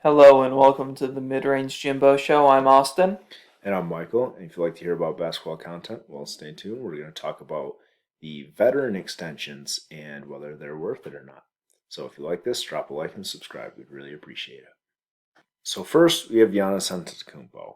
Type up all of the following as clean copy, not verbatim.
Hello and welcome to the Mid-Range Jimbo Show. I'm Austin. And I'm Michael. And if you'd like to hear about basketball content, well, stay tuned. We're going to talk about the veteran extensions and whether they're worth it or not. So if you like this, drop a like and subscribe. We'd really appreciate it. So first, we have Giannis Antetokounmpo.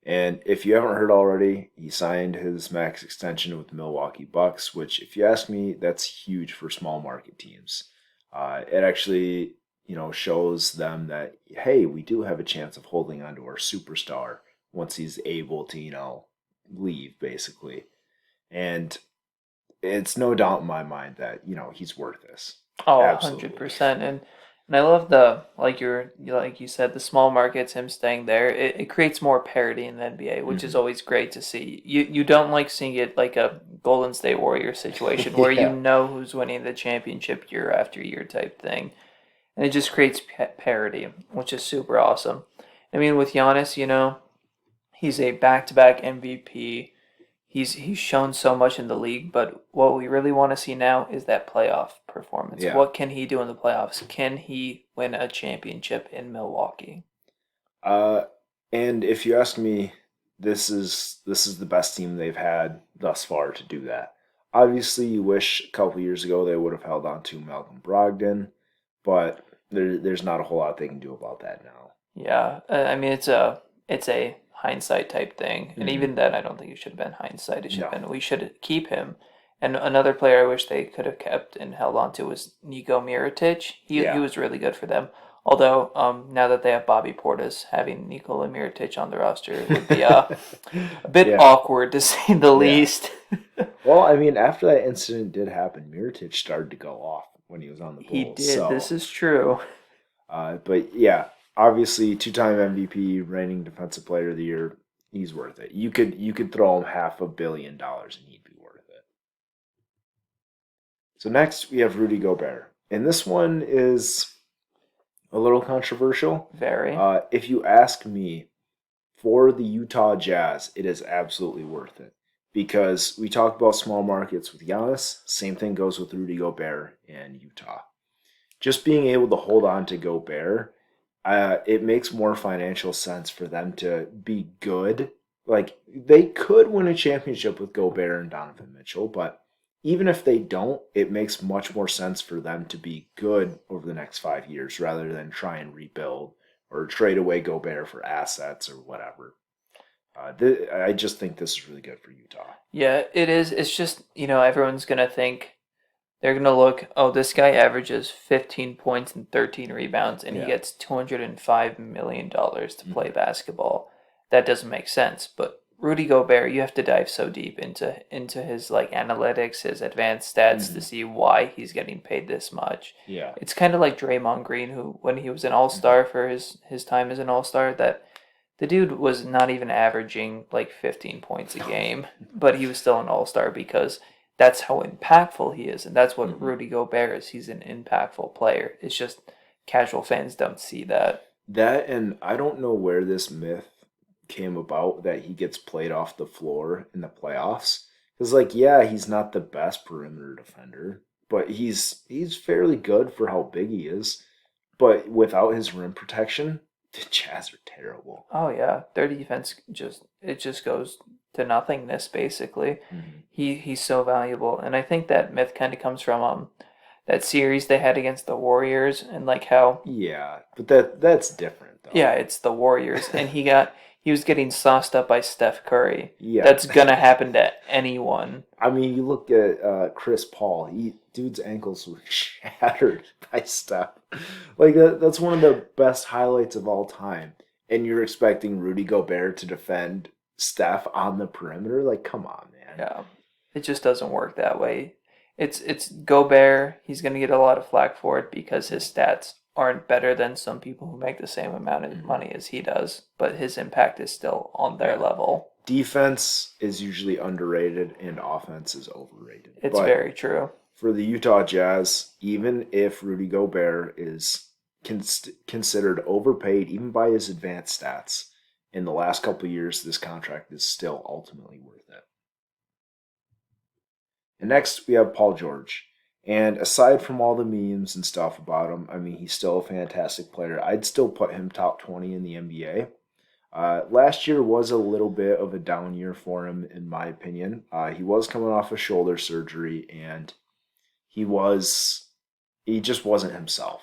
And if you haven't heard already, he signed his max extension with the Milwaukee Bucks, which, if you ask me, that's huge for small market teams. It actually, shows them that, hey, we do have a chance of holding on to our superstar once he's able to, leave, basically. And it's no doubt in my mind that, he's worth this. Oh, Absolutely. 100%. And I love the like you said, the small markets, him staying there. It creates more parity in the NBA, which is Hmm. always great to see. You don't like seeing it like a Golden State Warriors situation where you Yeah. know who's winning the championship year after year type thing. And it just creates parity, which is super awesome. I mean, with Giannis, he's a back-to-back MVP. He's shown so much in the league, but what we really want to see now is that playoff performance. Yeah. What can he do in the playoffs? Can he win a championship in Milwaukee? Uh, and if you ask me, this is the best team they've had thus far to do that. Obviously, you wish a couple years ago they would have held on to Malcolm Brogdon, but there's not a whole lot they can do about that now. Yeah, I mean it's a hindsight type thing, and Hmm. even then, I don't think it should have been hindsight. It should have No. been we should keep him. And another player I wish they could have kept and held on to was Nico Mirotic. He Yeah. was really good for them. Although now that they have Bobby Portis, having Nikola Mirotic on the roster would be a bit Yeah. awkward to say the Yeah. least. Well, I mean, after that incident did happen, Mirotic started to go off when he was on the He Bulls. did. This So, is true. but yeah, obviously, two-time MVP, reigning Defensive Player of the Year, he's worth it. You could throw him $500 million and he'd be worth it. So next we have Rudy Gobert, and this one is a little controversial. Very. If you ask me, for the Utah Jazz, it is absolutely worth it because we talked about small markets with Giannis. Same thing goes with Rudy Gobert and Utah. Just being able to hold on to Gobert, it makes more financial sense for them to be good. Like they could win a championship with Gobert and Donovan Mitchell, but even if they don't, it makes much more sense for them to be good over the next 5 years rather than try and rebuild or trade away Gobert for assets or whatever. I just think this is really good for Utah. Yeah, it is. It's just, everyone's going to think they're going to look, oh, this guy averages 15 points and 13 rebounds and he Yeah. gets $205 million to play Mhm. basketball. That doesn't make sense. But Rudy Gobert, you have to dive so deep into his like analytics, his advanced stats to Mhm. see why he's getting paid this much. Yeah. It's kind of like Draymond Green, who when he was an Mhm. all-star for his time as an all-star, that the dude was not even averaging like 15 points a game, but he was still an all-star because that's how impactful he is, and that's what Mhm. Rudy Gobert is. He's an impactful player. It's just casual fans don't see that. That and I don't know where this myth came about that he gets played off the floor in the playoffs. Because yeah, he's not the best perimeter defender, but he's fairly good for how big he is. But without his rim protection, the Jazz are terrible. Oh yeah, their defense just goes to nothingness basically. Hmm. He's so valuable, and I think that myth kind of comes from that series they had against the Warriors and like how Yeah, but that's different yeah, though. it's the Warriors, and he was getting sauced up by Steph Curry. Yeah. That's gonna happen to anyone. I mean, you look at Chris Paul. Dude's ankles were shattered by Steph. That's one of the best highlights of all time. And you're expecting Rudy Gobert to defend Steph on the perimeter? Like, come on, man. Yeah, it just doesn't work that way. It's Gobert. He's gonna get a lot of flack for it because his stats aren't better than some people who make the same amount of Hmm. money as he does, but his impact is still on their Yeah. level. Defense is usually underrated and offense is overrated. It's But very true. for the Utah Jazz, even if Rudy Gobert is considered overpaid, even by his advanced stats, in the last couple of years, this contract is still ultimately worth it. And next, we have Paul George. And aside from all the memes and stuff about him, I mean, he's still a fantastic player. I'd still put him top 20 in the NBA. Last year was a little bit of a down year for him, in my opinion. He was coming off a shoulder surgery, and he just wasn't himself.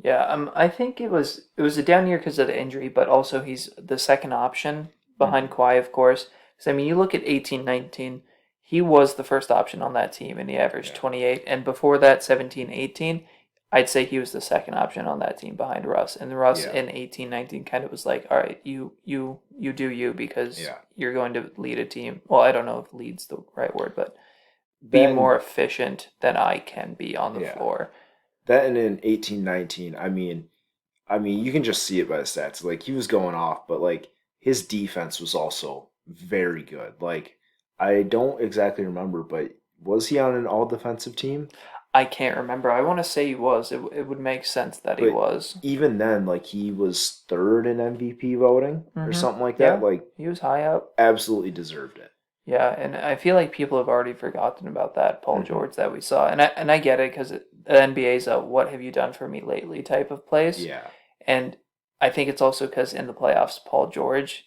Yeah, I think it was a down year because of the injury, but also he's the second option behind Mhm. Kawhi, of course. Because I mean, you look at 18-19, he was the first option on that team, and he averaged Yeah, 28. And before that, 17-18, I'd say he was the second option on that team behind Russ. And Russ yeah, in 18-19 kind of was like, all right, you do you because yeah. you're going to lead a team. Well, I don't know if lead's the right word, but be more Then efficient than I can be on the yeah, floor. then in 18-19, I mean, you can just see it by the stats. Like he was going off, but like his defense was also very good. Like I don't exactly remember, but was he on an all defensive team? I can't remember. I want to say he was. It would make sense that he But was. even then, like he was third in MVP voting or Mm-hmm. something like that. Yeah, Like he was high up. absolutely deserved it. Yeah, and I feel like people have already forgotten about that Paul Hmm. George that we saw, and I get it because the NBA's a "What have you done for me lately" type of place, Yeah, and I think it's also because in the playoffs, Paul George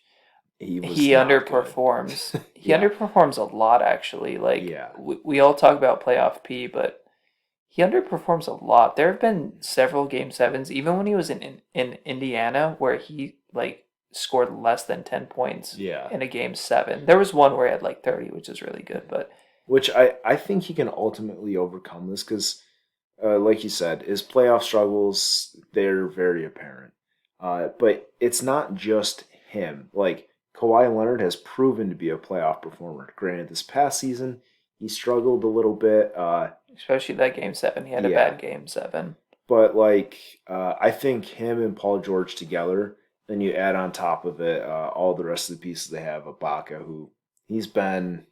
he he was not good. underperforms. He Yeah, underperforms a lot actually. Like yeah. we all talk about playoff P, but he underperforms a lot. There have been several game sevens, even when he was in Indiana, where he like scored less than 10 points Yeah. in a game seven. There was one where he had like 30, which is really good. But Which I think he can ultimately overcome this because, like you said, his playoff struggles, they're very apparent. But it's not just him. Like, Kawhi Leonard has proven to be a playoff performer. Granted, this past season, he struggled a little bit. especially that game seven, he had a Yeah. bad game seven. But, like, I think him and Paul George together, then you add on top of it all the rest of the pieces they have, Ibaka, who he's been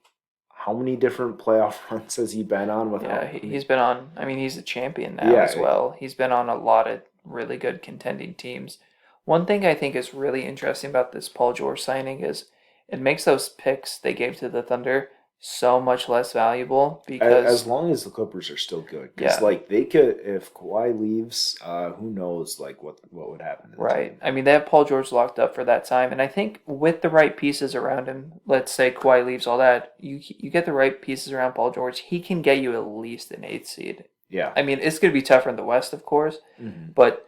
how many different playoff runs has he been on Yeah, without? I mean, he's been on. I mean, he's a champion now as yeah, well. He's been on a lot of really good contending teams. One thing I think is really interesting about this Paul George signing is it makes those picks they gave to the Thunder so much less valuable as because, long as the Clippers are still good, because yeah, like they could, if Kawhi leaves, who knows like what would happen to the right. team? I mean, they have Paul George locked up for that time, and I think with the right pieces around him, let's say Kawhi leaves, all that, you get the right pieces around Paul George, he can get you at least an eighth seed. Yeah, I mean, it's going to be tougher in the West, of course, hmm but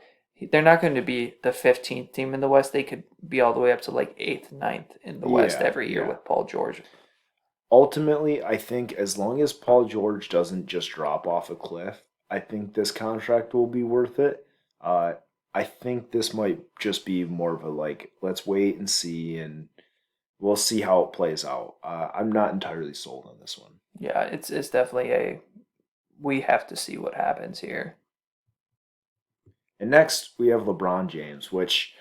they're not going to be the 15th team in the West. They could be all the way up to like 8th, ninth in the West yeah, every year yeah. with Paul George. Ultimately, I think as long as Paul George doesn't just drop off a cliff, I think this contract will be worth it. Uh, I think this might just be more of a like, let's wait and see, and we'll see how it plays out. I'm not entirely sold on this one. Yeah, it's definitely a we have to see what happens here. And next, we have LeBron James, which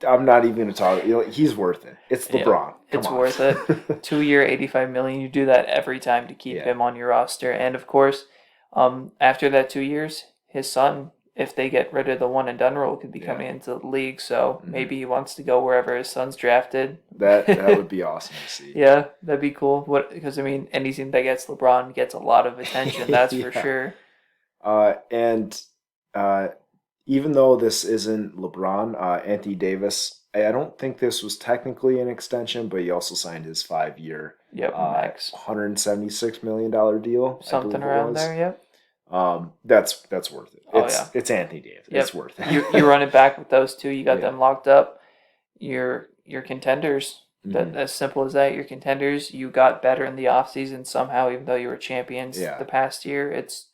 I'm not even going to talk. He's worth it. It's Yeah, LeBron. Come it's on. worth it. 2 year, 85 million. You do that every time to keep Yeah. him on your roster. And of course, after that 2 years, his son, if they get rid of the one and done rule, could be Yeah. coming into the league. So Mhm. maybe he wants to go wherever his son's drafted. That would be awesome to see. Yeah, that'd be cool. What? Because I mean, anything that gets LeBron gets a lot of attention. That's for Yeah. sure. And uh, even though this isn't LeBron, Anthony Davis, I don't think this was technically an extension, but he also signed his 5 year, Yep, Max. $176 million deal, I Something believe it around there. was. Yep. That's worth it. Oh yeah. It's Anthony Davis. It's Yep. worth You it. run it back with those two. You got Yeah. them locked up. You're contenders. That Hmm. as simple as that. You're contenders. You got better in the offseason somehow, even though you were champions Yeah. the past year. It's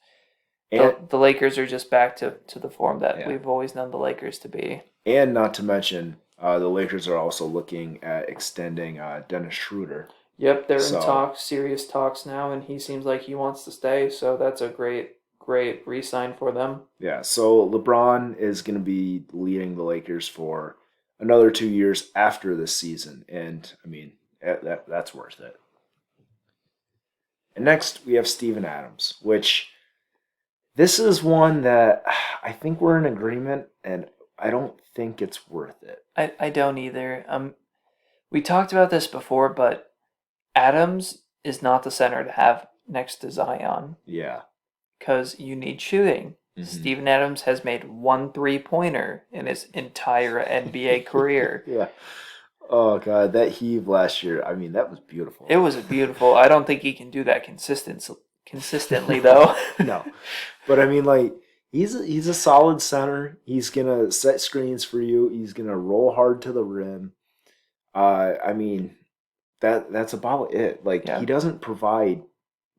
And the Lakers are just back to the form that yeah. we've always known the Lakers to be. And not to mention, the Lakers are also looking at extending Dennis Schroeder. Yep, they're in So talks, serious talks now, and he seems like he wants to stay. So that's a great re-sign for them. yeah, so LeBron is going to be leading the Lakers for another 2 years after this season, and I mean that's worth it. And next we have Steven Adams, which this is one that I think we're in agreement, and I don't think it's worth it. I don't either. We talked about this before, but Adams is not the center to have next to Zion Yeah, because you need shooting. Mhm. Steven Adams has made 1 3-pointer in his entire NBA career. Yeah. Oh God, that heave last year. I mean, that was beautiful. It was beautiful. I don't think he can do that consistently though. No, but I mean, like he's a solid center. He's gonna set screens for you. He's gonna roll hard to the rim. I mean that's about it. Like Yeah. he doesn't provide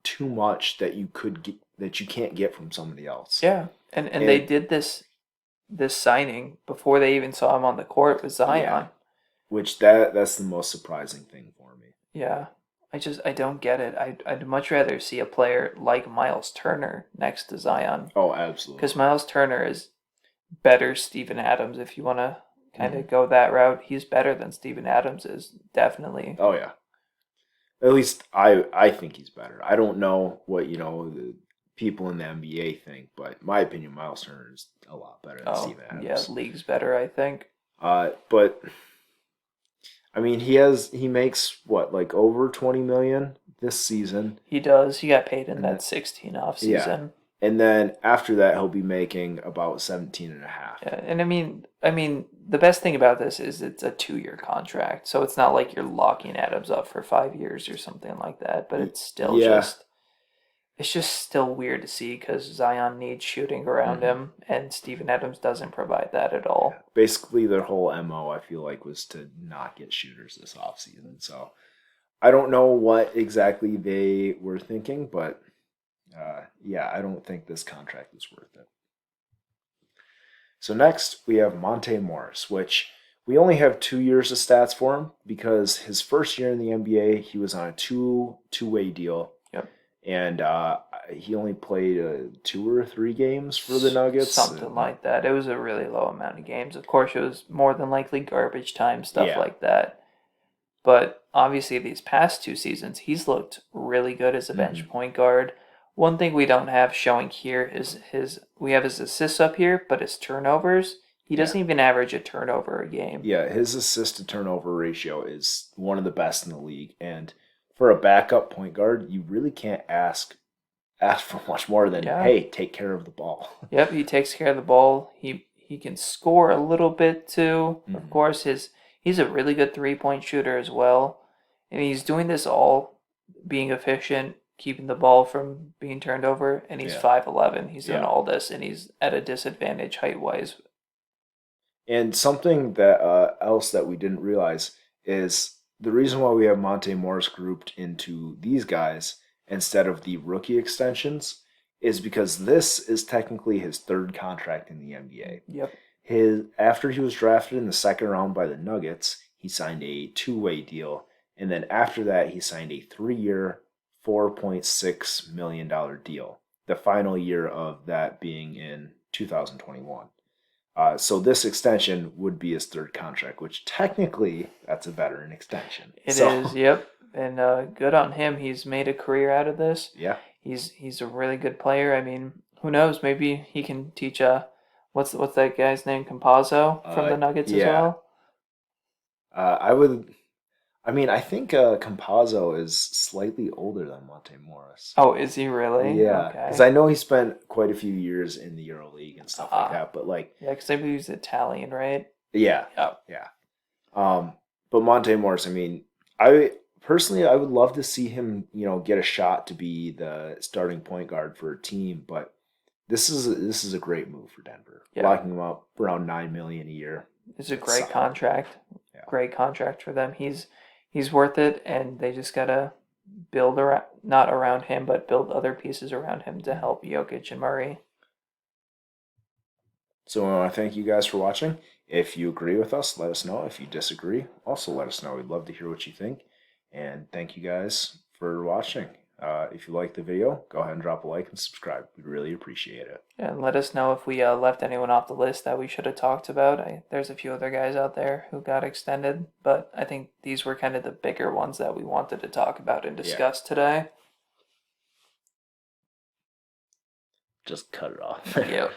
too much that you could get that you can't get from somebody else. Yeah. And they did this signing before they even saw him on the court with Zion. Yeah. Which that's the most surprising thing for me. Yeah. I don't get it. I'd much rather see a player like Miles Turner next to Zion. Oh, absolutely. Because Miles Turner is better Steven Adams, if you want to kind of go that route. He's better than Steven Adams is, definitely. Oh yeah. At least I think he's better. I don't know what the people in the NBA think, but in my opinion, Miles Turner is a lot better than Steven Adams. Yeah, league's better, I think. But I mean, he makes what, like over 20 million this season. He does. He got paid in that 16 off season. Yeah. And then after that, he'll be making about 17 and a half. Yeah, and I mean, the best thing about this is it's a 2-year contract, so it's not like you're locking Adams up for 5 years or something like that. But it's still it's just still weird to see because Zion needs shooting around him, and Steven Adams doesn't provide that at all. Yeah. Basically, their whole MO, I feel like, was to not get shooters this offseason. So I don't know what exactly they were thinking, but yeah, I don't think this contract is worth it. So next, we have Monte Morris, which we only have 2 years of stats for him because his first year in the NBA, he was on a two-way deal. Yep. And he only played 2 or 3 games for the Nuggets. Something like that. It was a really low amount of games. Of course, it was more than likely garbage time, stuff like that. But obviously, these past 2 seasons, he's looked really good as a bench point guard. One thing we don't have showing here is we have his assists up here, but his turnovers, he doesn't even average a turnover a game. Yeah, his assist to turnover ratio is one of the best in the league. And for a backup point guard, you really can't ask for much more than, hey, take care of the ball. Yep, he takes care of the ball. He can score a little bit too. Of course, he's a really good 3-point shooter as well. And he's doing this all being efficient, keeping the ball from being turned over, and he's 5'11". He's doing all this, and he's at a disadvantage height-wise. And something that else that we didn't realize is the reason why we have Monte Morris grouped into these guys instead of the rookie extensions is because this is technically his 3rd contract in the NBA. Yep. After he was drafted in the 2nd round by the Nuggets, he signed a 2-way deal, and then after that, he signed a 3-year, $4.6 million deal. The final year of that being in 2021. So this extension would be his 3rd contract, which technically that's a veteran extension. It is, yep. And good on him. He's made a career out of this. Yeah. He's a really good player. I mean, who knows? Maybe he can teach what's that guy's name? Campazzo from the Nuggets as well. I think Campazzo is slightly older than Monte Morris. Oh, is he really? Yeah, because I know he spent quite a few years in the EuroLeague and stuff like that. But because I believe he's Italian, right? Yeah, yeah. But Monte Morris, I mean, I would love to see him, get a shot to be the starting point guard for a team. But this is a great move for Denver, locking him up around $9 million a year. It's a great contract. Yeah. Great contract for them. He's worth it, and they just gotta build not around him, but build other pieces around him to help Jokic and Murray. So I want to thank you guys for watching. If you agree with us, let us know. If you disagree, also let us know. We'd love to hear what you think. And thank you guys for watching. If you liked the video, go ahead and drop a like and subscribe. We'd really appreciate it. And let us know if we left anyone off the list that we should have talked about. There's a few other guys out there who got extended, but I think these were kind of the bigger ones that we wanted to talk about and discuss today. Just cut it off. Yep.